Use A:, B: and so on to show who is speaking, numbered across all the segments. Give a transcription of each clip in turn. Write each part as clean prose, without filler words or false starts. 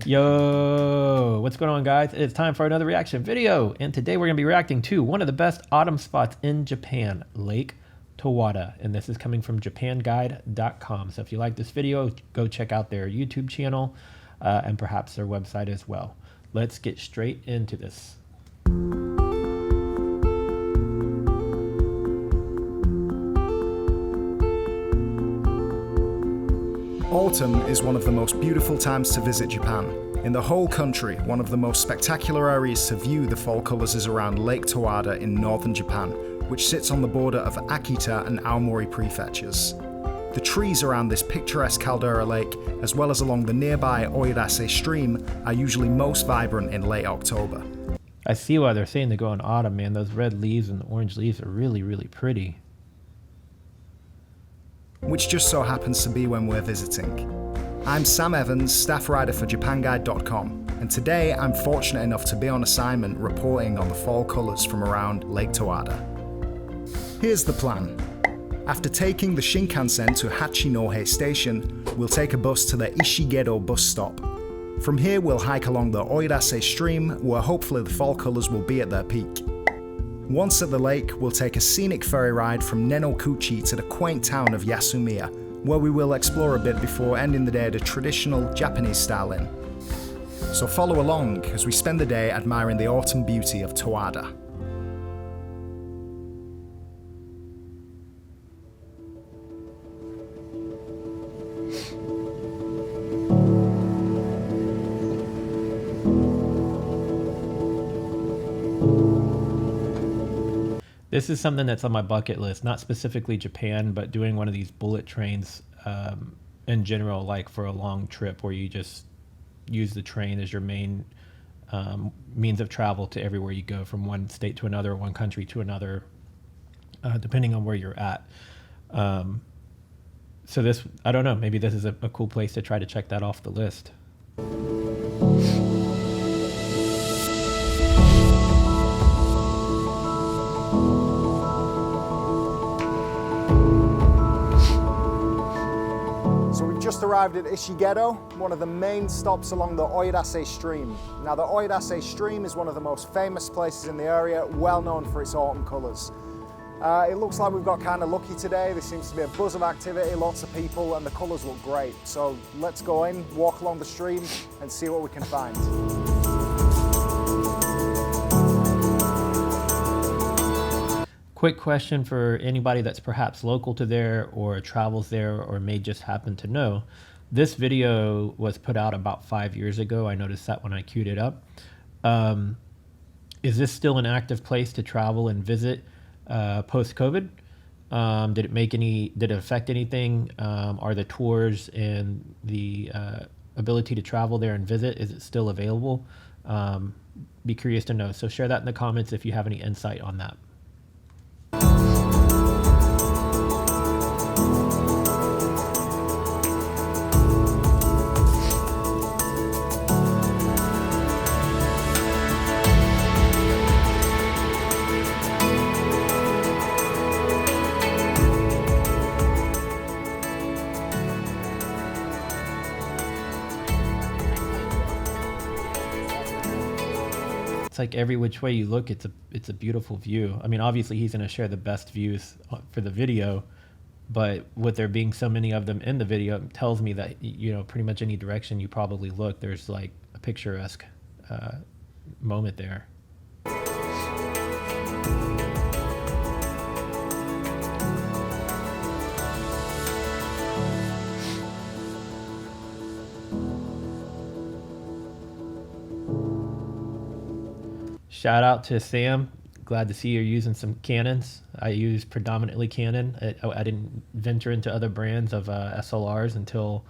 A: Yo, what's going on, guys? It's time for another reaction video, and today we're going to be reacting to one of the best autumn spots in Japan, Lake Towada, and this is coming from japanguide.com. So if you like this video, go check out their YouTube channel and perhaps their website as well. Let's get straight into this.
B: Autumn is one of the most beautiful times to visit Japan. In the whole country, one of the most spectacular areas to view the fall colours is around Lake Towada in northern Japan, which sits on the border of Akita and Aomori prefectures. The trees around this picturesque caldera lake, as well as along the nearby Oirase stream, are usually most vibrant in late October.
A: I see why they're saying they go in autumn, man. Those red leaves and the orange leaves are really, really pretty.
B: Which just so happens to be when we're visiting. I'm Sam Evans, staff writer for japanguide.com, and today I'm fortunate enough to be on assignment reporting on the fall colours from around Lake Towada. Here's the plan. After taking the Shinkansen to Hachinohe station, we'll take a bus to the Ishigedo bus stop. From here we'll hike along the Oirase stream, where hopefully the fall colours will be at their peak. Once at the lake, we'll take a scenic ferry ride from Nenokuchi to the quaint town of Yasumiya, where we will explore a bit before ending the day at a traditional Japanese-style inn. So follow along as we spend the day admiring the autumn beauty of Towada.
A: This is something that's on my bucket list, not specifically Japan, but doing one of these bullet trains in general, like for a long trip where you just use the train as your main means of travel to everywhere you go, from one state to another, one country to another, depending on where you're at. So this, I don't know, maybe this is a cool place to try to check that off the list.
B: Just arrived at Ishigedo, one of the main stops along the Oirase stream. Now the Oirase stream is one of the most famous places in the area, well known for its autumn colours. It looks like we've got kind of lucky today. There seems to be a buzz of activity, lots of people, and the colours look great. So let's go in, walk along the stream and see what we can find.
A: Quick question for anybody that's perhaps local to there or travels there or may just happen to know. This video was put out about 5 years ago. I noticed that when I queued it up. Is this still an active place to travel and visit post-COVID? Did it affect anything? Are the tours and the ability to travel there and visit, is it still available? Be curious to know. So share that in the comments if you have any insight on that. It's like every which way you look, it's a beautiful view. I mean, obviously he's going to share the best views for the video, but with there being so many of them in the video, it tells me that, you know, pretty much any direction you probably look, there's like a picturesque moment there. Shout out to Sam. Glad to see you're using some Canons. I use predominantly Canon. I didn't venture into other brands of SLRs until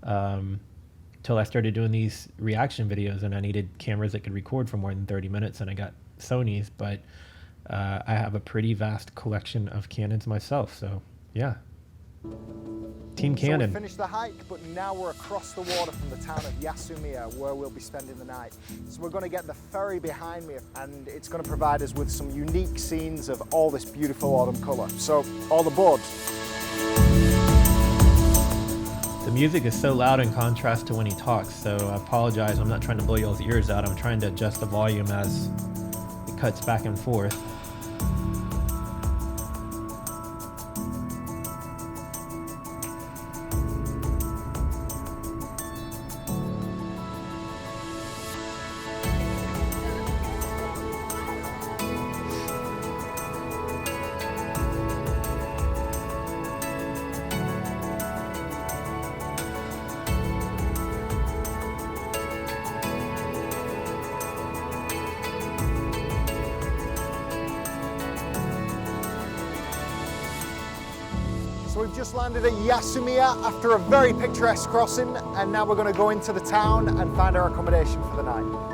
A: I started doing these reaction videos, and I needed cameras that could record for more than 30 minutes, and I got Sony's, but I have a pretty vast collection of Canons myself, so yeah. Team Canon.
B: So we finished the hike, but now we're across the water from the town of Yasumiya, where we'll be spending the night. So we're going to get the ferry behind me, and it's going to provide us with some unique scenes of all this beautiful autumn colour. So all aboard.
A: The music is so loud in contrast to when he talks, so I apologize. I'm not trying to blow y'all's ears out. I'm trying to adjust the volume as it cuts back and forth.
B: So we've just landed at Yasumiya after a very picturesque crossing, and now we're going to go into the town and find our accommodation for the night.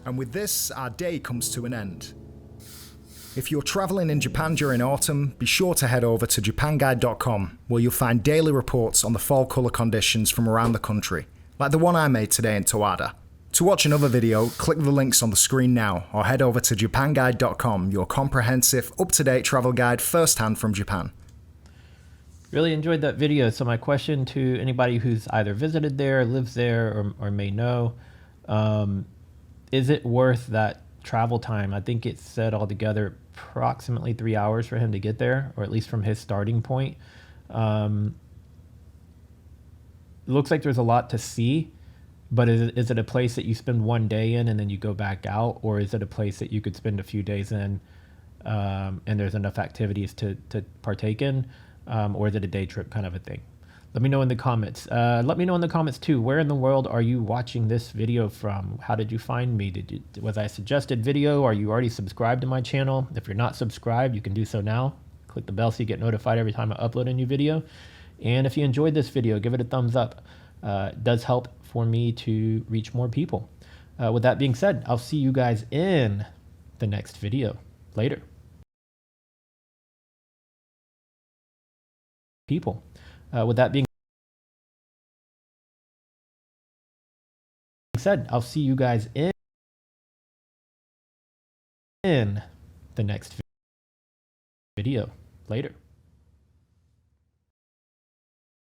B: And with this, our day comes to an end. If you're traveling in Japan during autumn, be sure to head over to japanguide.com, where you'll find daily reports on the fall colour conditions from around the country, like the one I made today in Towada. To watch another video, click the links on the screen now, or head over to japanguide.com, your comprehensive, up-to-date travel guide firsthand from Japan.
A: Really enjoyed that video. So my question to anybody who's either visited there, lives there, or may know, is it worth that travel time? I think it said altogether approximately 3 hours for him to get there, or at least from his starting point. It looks like there's a lot to see, but is it a place that you spend one day in and then you go back out, or is it a place that you could spend a few days in and there's enough activities to partake in, or is it a day trip kind of a thing? Let me know in the comments. Let me know in the comments too, where in the world are you watching this video from? How did you find me? Was I a suggested video? Are you already subscribed to my channel? If you're not subscribed, you can do so now. Click the bell so you get notified every time I upload a new video. And if you enjoyed this video, give it a thumbs up. It does help for me to reach more people. With that being said, I'll see you guys in the next video. Later. With that being said, I'll see you guys in the next video. Later.